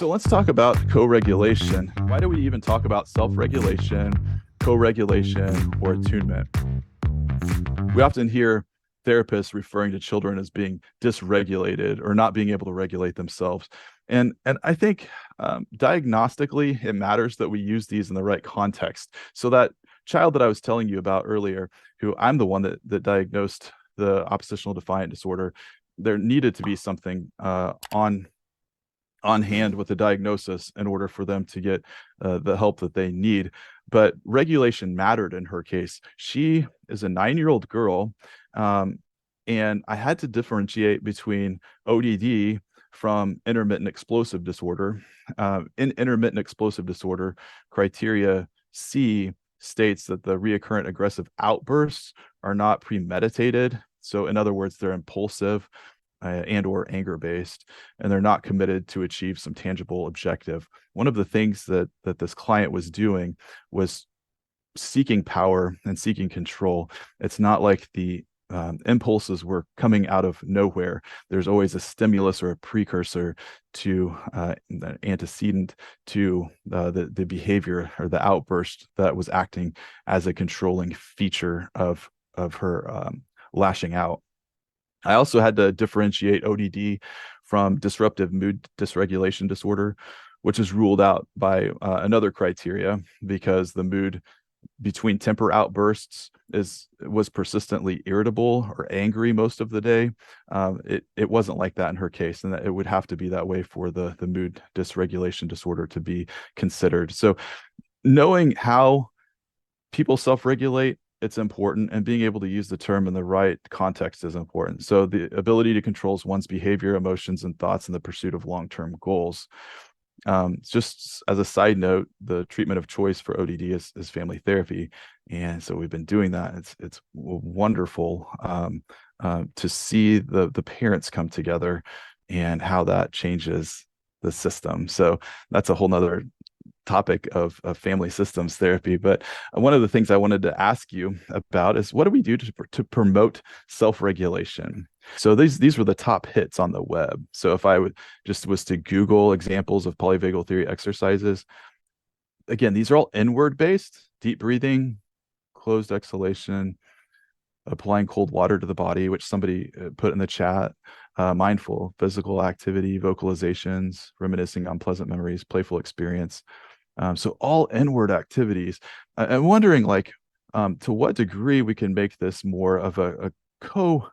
So let's talk about co-regulation. Why do we even talk about self-regulation, co-regulation, or attunement? We often hear therapists referring to children as being dysregulated or not being able to regulate themselves. And I think diagnostically, it matters that we use these in the right context. So that child that I was telling you about earlier, who I'm the one that diagnosed the oppositional defiant disorder, there needed to be something on hand with the diagnosis in order for them to get the help that they need. But regulation mattered in her case. She is a 9-year-old girl, um, and I had to differentiate between ODD from intermittent explosive disorder. In intermittent explosive disorder, criteria C states that the recurrent aggressive outbursts are not premeditated. So, in other words, they're impulsive and or anger based, and they're not committed to achieve some tangible objective. One of the things that this client was doing was seeking power and seeking control. It's not like the impulses were coming out of nowhere. There's always a stimulus or a precursor to the antecedent to the behavior or the outburst that was acting as a controlling feature of her lashing out. I also had to differentiate ODD from disruptive mood dysregulation disorder, which is ruled out by another criteria because the mood between temper outbursts was persistently irritable or angry most of the day. It wasn't like that in her case, and that it would have to be that way for the mood dysregulation disorder to be considered. So knowing how people self-regulate, it's important, and being able to use the term in the right context is important. So the ability to control one's behavior, emotions, and thoughts in the pursuit of long-term goals. Just as a side note, the treatment of choice for ODD is family therapy, and so we've been doing that. It's wonderful to see the parents come together and how that changes the system. So that's a whole nother topic of family systems therapy. But one of the things I wanted to ask you about is what do we do to promote self-regulation? So these were the top hits on the web. So if I would just was to Google examples of polyvagal theory exercises, again, these are all inward based: deep breathing, closed exhalation, applying cold water to the body, which somebody put in the chat, mindful physical activity, vocalizations, reminiscing on pleasant memories, playful experience. So all inward activities. I'm wondering, like, to what degree we can make this more of a co-regulation,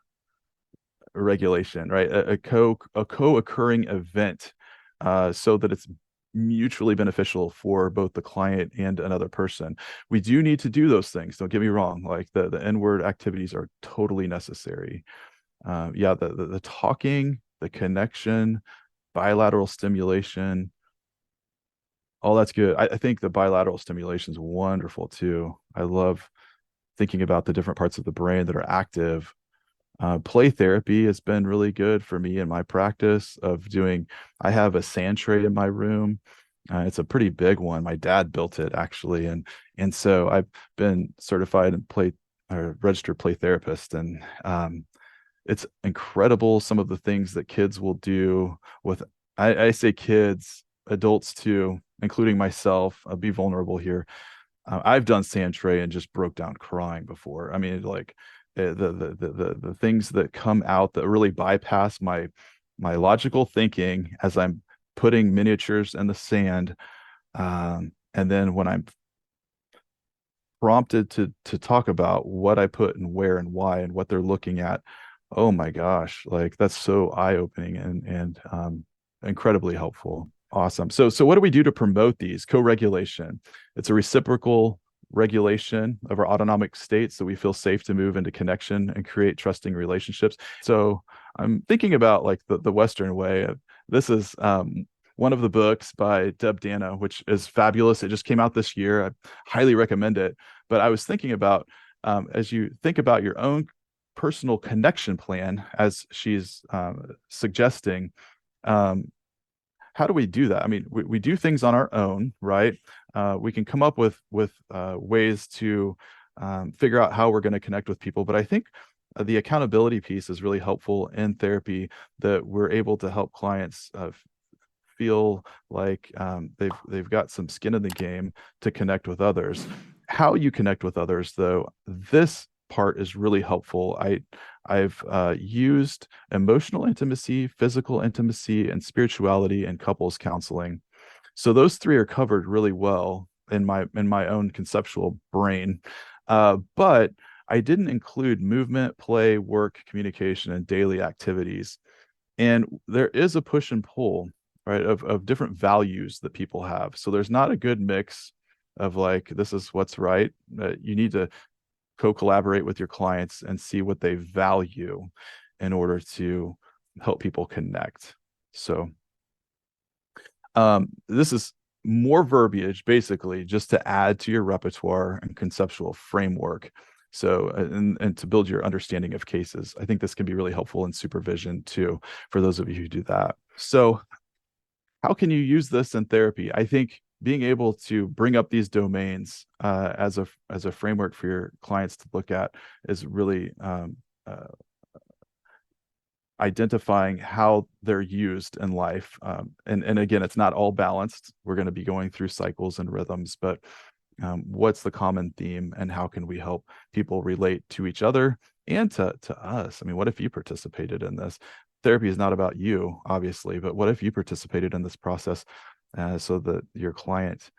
right? A co-occurring event, so that it's mutually beneficial for both the client and another person. We do need to do those things. Don't get me wrong. Like the inward activities are totally necessary. Yeah, the talking, the connection, bilateral stimulation, all that's good. I think the bilateral stimulation is wonderful too. I love thinking about the different parts of the brain that are active. Play therapy has been really good for me in my practice of doing. I have a sand tray in my room. It's a pretty big one. My dad built it actually, and so I've been certified and play or registered play therapist, and it's incredible some of the things that kids will do with. I say kids, adults too, including myself. I'll be vulnerable here. I've done sand tray and just broke down crying before. I mean, like the things that come out that really bypass my logical thinking as I'm putting miniatures in the sand, and then when I'm prompted to talk about what I put and where and why and what they're looking at, oh my gosh, like that's so eye-opening and incredibly helpful. Awesome. So what do we do to promote these? Co-regulation. It's a reciprocal regulation of our autonomic states so we feel safe to move into connection and create trusting relationships. So I'm thinking about like the Western way. This is one of the books by Deb Dana, which is fabulous. It just came out this year. I highly recommend it. But I was thinking about as you think about your own personal connection plan, as she's suggesting, how do we do that? I mean, we do things on our own, right? We can come up with ways to figure out how we're going to connect with people. But I think the accountability piece is really helpful in therapy, that we're able to help clients feel like they've got some skin in the game to connect with others. How you connect with others, though, this part is really helpful. I've used emotional intimacy, physical intimacy, and spirituality in couples counseling. So those three are covered really well in my own conceptual brain. But I didn't include movement, play, work, communication, and daily activities. And there is a push and pull, right, of different values that people have. So there's not a good mix of like, this is what's right. You need to co-collaborate with your clients and see what they value in order to help people connect. So this is more verbiage, basically, just to add to your repertoire and conceptual framework. So, and to build your understanding of cases. I think this can be really helpful in supervision too, for those of you who do that. So, how can you use this in therapy? I think being able to bring up these domains as a framework for your clients to look at is really identifying how they're used in life. And again, it's not all balanced. We're going to be going through cycles and rhythms, but what's the common theme and how can we help people relate to each other and to us? I mean, what if you participated in this? Therapy is not about you, obviously, but what if you participated in this process so that your client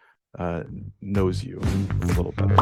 knows you a little better?